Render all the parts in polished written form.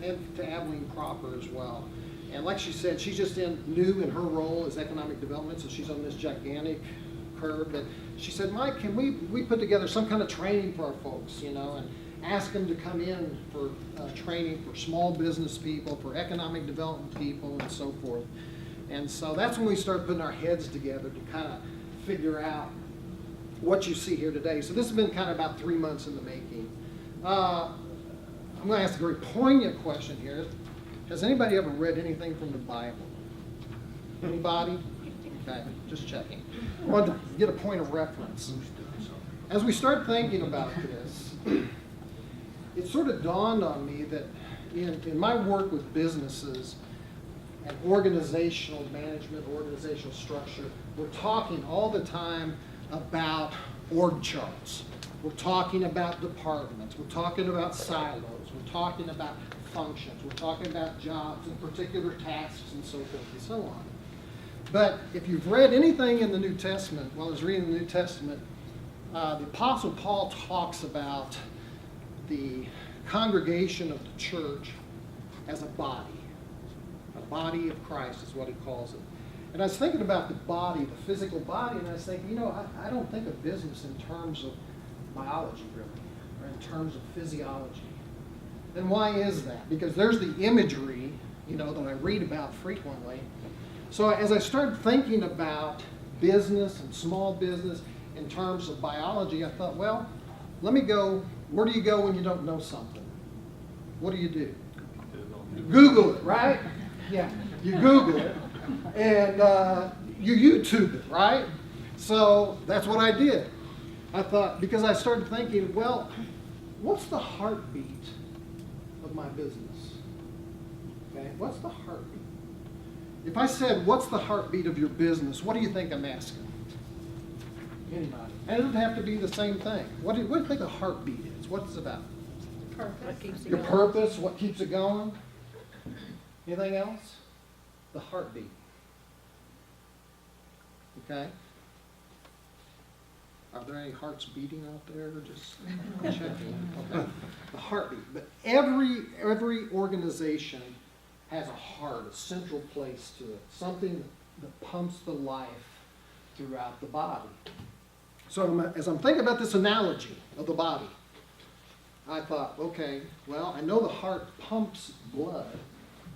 and to Abilene proper as well. And like she said, she's just new in her role as economic development, so she's on this gigantic curve. But she said, Mike, can we put together some kind of training for our folks, and ask them to come in for training for small business people, for economic development people, and so forth. And so that's when we started putting our heads together to kind of figure out what you see here today. So this has been kind of about 3 months in the making. I'm going to ask a very poignant question here. Has anybody ever read anything from the Bible? Anybody? Okay, just checking. I wanted to get a point of reference. As we start thinking about this, it sort of dawned on me that in my work with businesses and organizational management, organizational structure, we're talking all the time about org charts. We're talking about departments. We're talking about silos. We're talking about functions. We're talking about jobs and particular tasks and so forth and so on. But if you've read anything in the New Testament, while I was reading the New Testament, the Apostle Paul talks about the congregation of the church as a body of Christ is what he calls it. And I was thinking about the body, the physical body, and I was thinking, I don't think of business in terms of biology, really, or in terms of physiology. And why is that? Because there's the imagery, that I read about frequently. So as I started thinking about business and small business in terms of biology, I thought, well, let me go, where do you go when you don't know something? What do? Google it, right? Yeah, you Google it, and you YouTube it, right? So that's what I did. I thought, because I started thinking, well, what's the heartbeat of my business? Okay, what's the heartbeat? If I said, what's the heartbeat of your business, what do you think I'm asking? Anybody? And it doesn't have to be the same thing. What do you think a heartbeat is? What's it about? Purpose. Your purpose, what keeps it going? Anything else? The heartbeat. Okay? Are there any hearts beating out there? Just checking. Okay. The heartbeat. But every organization has a heart, a central place to it, something that pumps the life throughout the body. So as I'm thinking about this analogy of the body, I thought, okay, well, I know the heart pumps blood,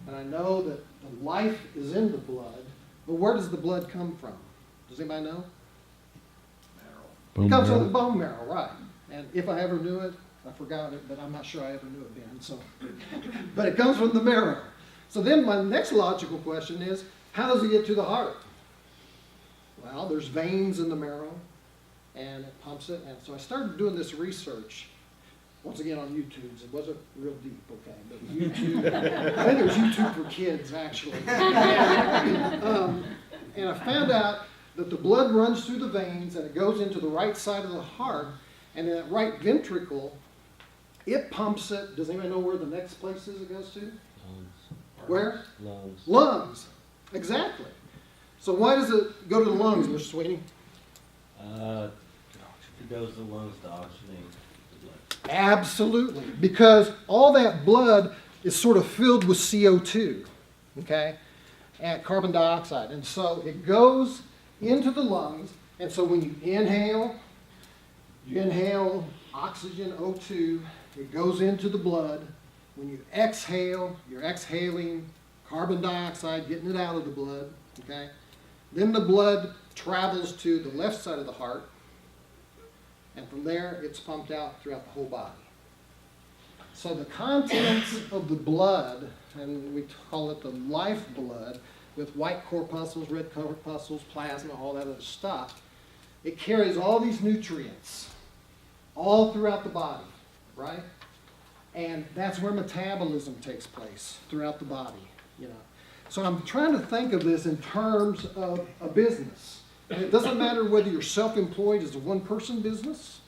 and I know that the life is in the blood, but where does the blood come from? Does anybody know? It comes from the bone marrow, right. And if I ever knew it, I forgot it, but I'm not sure I ever knew it then. So, but it comes from the marrow. So then my next logical question is, how does it get to the heart? Well, there's veins in the marrow, and it pumps it. And so I started doing this research, once again on YouTube. It wasn't real deep, okay, but YouTube. I think it was YouTube for kids, actually. And I found out that the blood runs through the veins, and it goes into the right side of the heart, and that right ventricle, it pumps it. Does anybody know where the next place is it goes to? Lungs. Where? Lungs. Lungs. Exactly. So why does it go to the lungs, Mr. Sweeney? It goes to the lungs to oxygenate the blood. Absolutely. Because all that blood is sort of filled with CO2, okay, and carbon dioxide. And so it goes into the lungs, and so when you inhale oxygen, O2, it goes into the blood. When you exhale, you're exhaling carbon dioxide, getting it out of the blood, okay? Then the blood travels to the left side of the heart, and from there it's pumped out throughout the whole body. So the contents of the blood, and we call it the lifeblood, with white corpuscles, red corpuscles, plasma, all that other stuff, it carries all these nutrients all throughout the body, right? And that's where metabolism takes place throughout the body, So I'm trying to think of this in terms of a business. And it doesn't matter whether you're self-employed as a one-person business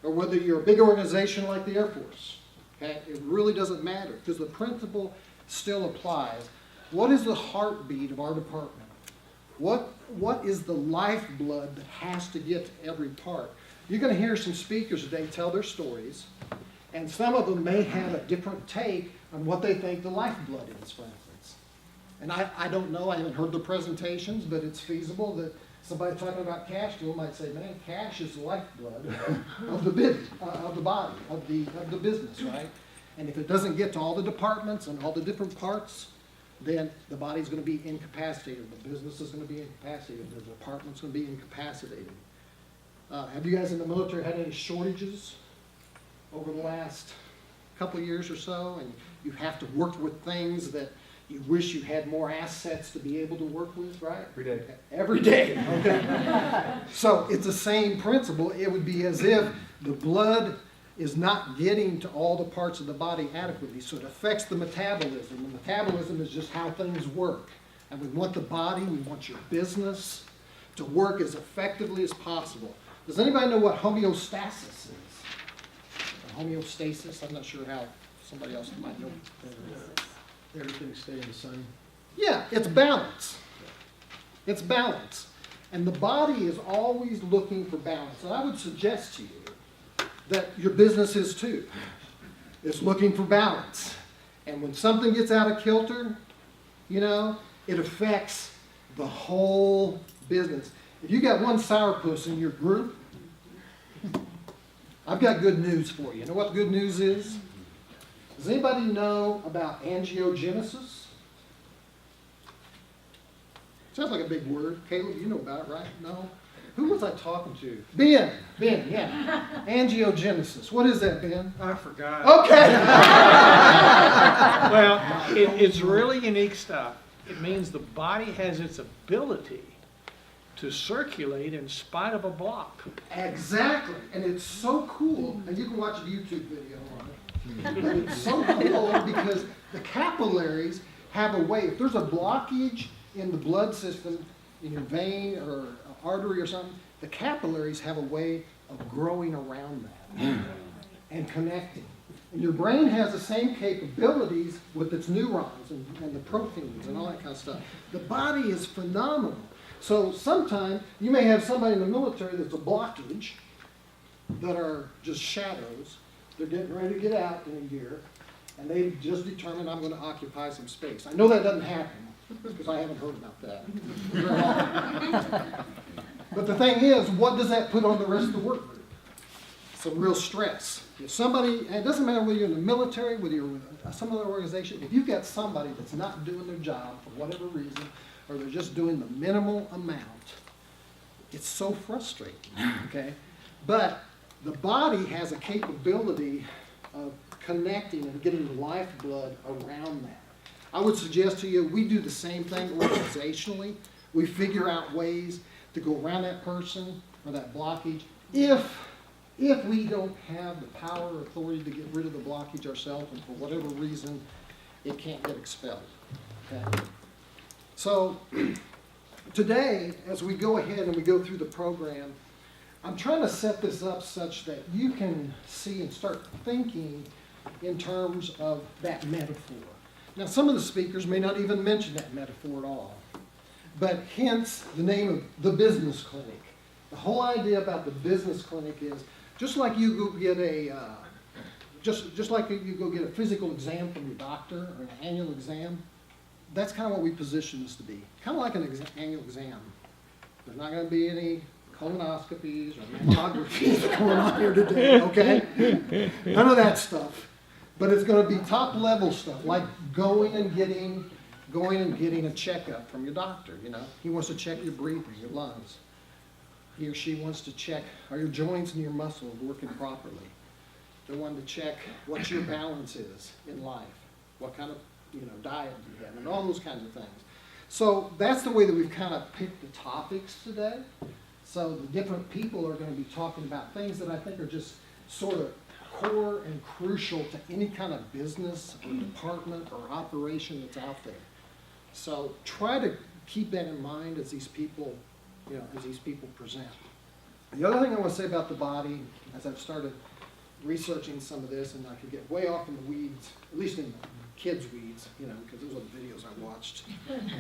or whether you're a big organization like the Air Force. Okay? It really doesn't matter because the principle still applies. What is the heartbeat of our department? What is the lifeblood that has to get to every part? You're going to hear some speakers today tell their stories, And some of them may have a different take on what they think the lifeblood is, for instance. And I don't know, I haven't heard the presentations, but it's feasible that somebody talking about cash flow might say, man, cash is the lifeblood of the business, of the body, of the business, right? And if it doesn't get to all the departments and all the different parts, then the body's going to be incapacitated. The business is going to be incapacitated. The department's going to be incapacitated. Have you guys in the military had any shortages over the last couple of years or so? And you have to work with things that you wish you had more assets to be able to work with, right? Every day. Every day, okay? So it's the same principle. It would be as if the blood is not getting to all the parts of the body adequately, so it affects the metabolism. The metabolism is just how things work. And we want the body, we want your business to work as effectively as possible. Does anybody know what homeostasis is? Or homeostasis? I'm not sure how somebody else might know. Everything staying the same. Yeah, it's balance. It's balance. And the body is always looking for balance. And I would suggest to you that your business is too. It's looking for balance. And when something gets out of kilter, you know, it affects the whole business. If you got one sourpuss in your group, I've got good news for you. You know what the good news is? Does anybody know about angiogenesis? Sounds like a big word. Caleb, you know about it, right? No? Who was I talking to? Ben, yeah. Angiogenesis. What is that, Ben? I forgot. Okay. Well, it's really unique stuff. It means the body has its ability to circulate in spite of a block. Exactly. And it's so cool. And you can watch a YouTube video on it. But it's so cool because the capillaries have a way. If there's a blockage in the blood system, in your vein or artery or something, the capillaries have a way of growing around that and connecting. And your brain has the same capabilities with its neurons and the proteins and all that kind of stuff. The body is phenomenal. So sometimes you may have somebody in the military that's a blockage that are just shadows. They're getting ready to get out in a year, and they've just determined, I'm going to occupy some space. I know that doesn't happen, because I haven't heard about that. But the thing is, what does that put on the rest of the work group? Some real stress. If somebody, and it doesn't matter whether you're in the military, whether you're with some other organization, if you've got somebody that's not doing their job for whatever reason, or they're just doing the minimal amount, it's so frustrating, okay? But the body has a capability of connecting and getting the lifeblood around that. I would suggest to you, we do the same thing organizationally. We figure out ways to go around that person or that blockage if we don't have the power or authority to get rid of the blockage ourselves, and for whatever reason, it can't get expelled. Okay? So today, as we go ahead and we go through the program, I'm trying to set this up such that you can see and start thinking in terms of that metaphor. Now, some of the speakers may not even mention that metaphor at all, but hence the name of the business clinic. The whole idea about the business clinic is just like you go get a just like you go get a physical exam from your doctor or an annual exam. That's kind of what we position this to be, kind of like an annual exam. There's not going to be any colonoscopies or mammographies going on here today, okay? None of that stuff. But it's going to be top level stuff, like going and getting a checkup from your doctor, you know. He wants to check your breathing, your lungs. He or she wants to check, are your joints and your muscles working properly? They want to check what your balance is in life, what kind of diet you have, and all those kinds of things. So that's the way that we've kind of picked the topics today. So the different people are going to be talking about things that I think are just sort of core and crucial to any kind of business or department or operation that's out there. So try to keep that in mind as these people, present. The other thing I want to say about the body, as I've started researching some of this, and I could get way off in the weeds, at least in kids' weeds, because those are the videos I watched.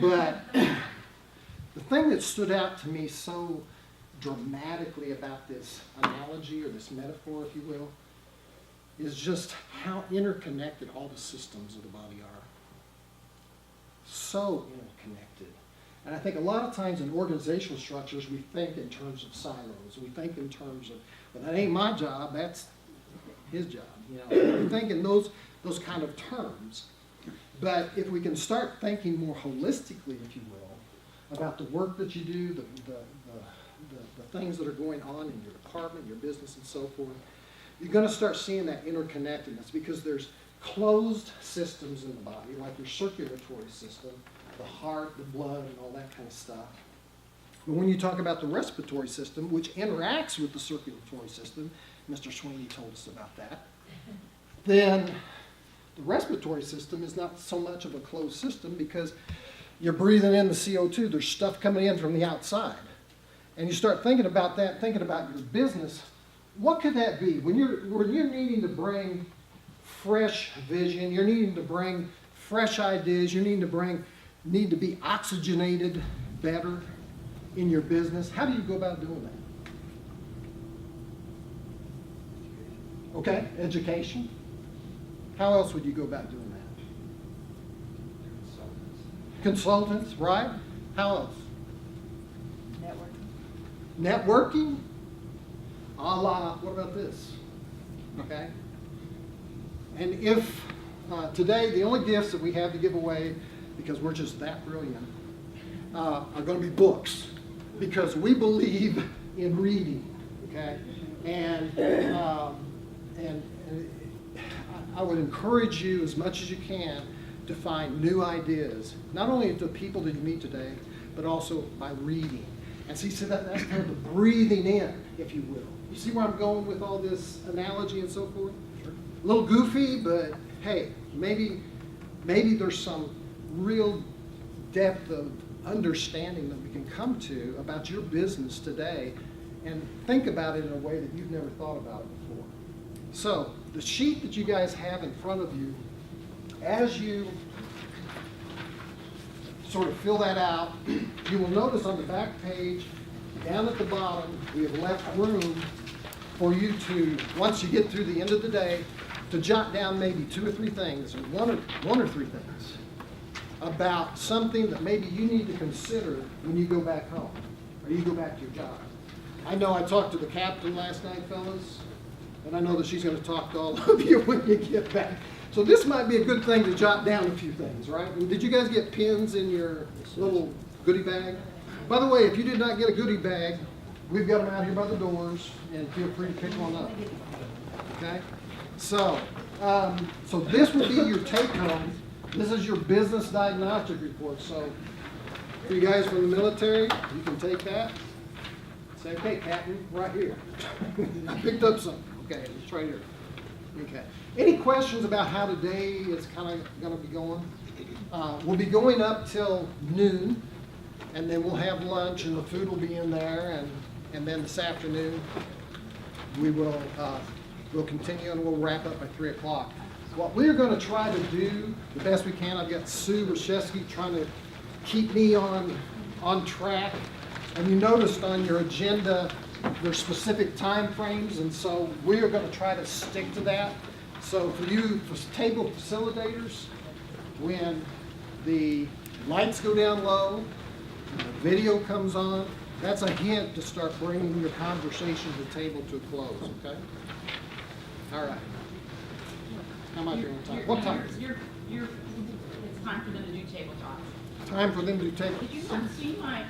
But the thing that stood out to me so dramatically about this analogy or this metaphor, if you will, is just how interconnected all the systems of the body are. So interconnected. And I think a lot of times in organizational structures, we think in terms of silos. We think in terms of, well, that ain't my job, that's his job. You know, we think in those kind of terms. But if we can start thinking more holistically, if you will, about the work that you do, the things that are going on in your department, your business, and so forth, you're going to start seeing that interconnectedness because there's closed systems in the body, like your circulatory system, the heart, the blood, and all that kind of stuff. But when you talk about the respiratory system, which interacts with the circulatory system, Mr. Sweeney told us about that, then the respiratory system is not so much of a closed system because you're breathing in the CO2. There's stuff coming in from the outside. And you start thinking about that, thinking about your business. What could that be? When you're needing to bring fresh vision, you're needing to bring fresh ideas, you need to be oxygenated better in your business. How do you go about doing that? Okay, education. How else would you go about doing that? Consultants, right? How else? Networking. A la, what about this? Okay. And if today the only gifts that we have to give away, because we're just that brilliant, are going to be books, because we believe in reading. Okay. And I would encourage you as much as you can to find new ideas, not only the people that you meet today, but also by reading. And see, that's kind of the breathing in, if you will. You see where I'm going with all this analogy and so forth? Sure. A little goofy, but hey, maybe there's some real depth of understanding that we can come to about your business today and think about it in a way that you've never thought about it before. So, the sheet that you guys have in front of you, as you sort of fill that out, you will notice on the back page, down at the bottom, we have left room for you to, once you get through the end of the day, to jot down maybe 2 or 3 things, or one or three things, about something that maybe you need to consider when you go back home, or you go back to your job. I know I talked to the captain last night, fellas, and I know that she's going to talk to all of you when you get back. So this might be a good thing to jot down a few things, right? Did you guys get pins in your little goodie bag? By the way, if you did not get a goodie bag, we've got them out here by the doors, and feel free to pick one up. Okay? So, so this would be your take-home. This is your business diagnostic report. So, for you guys from the military, you can take that. Say, okay, Captain, right here. I picked up something. Okay, it's right here. Okay. Any questions about how today is kind of going to be going? We'll be going up till noon, and then we'll have lunch, and the food will be in there, and then this afternoon we will we'll continue, and we'll wrap up by 3 o'clock. What we're going to try to do the best we can, I've got Sue Rashevsky trying to keep me on track, and you noticed on your agenda there's specific time frames, and so we're going to try to stick to that. So for you, for table facilitators, when the lights go down low, and the video comes on, that's a hint to start bringing your conversation to the table to a close, okay? All right. How much are you on time? What time? It's time for them to do table talks. Time for them to do table. Did you not see my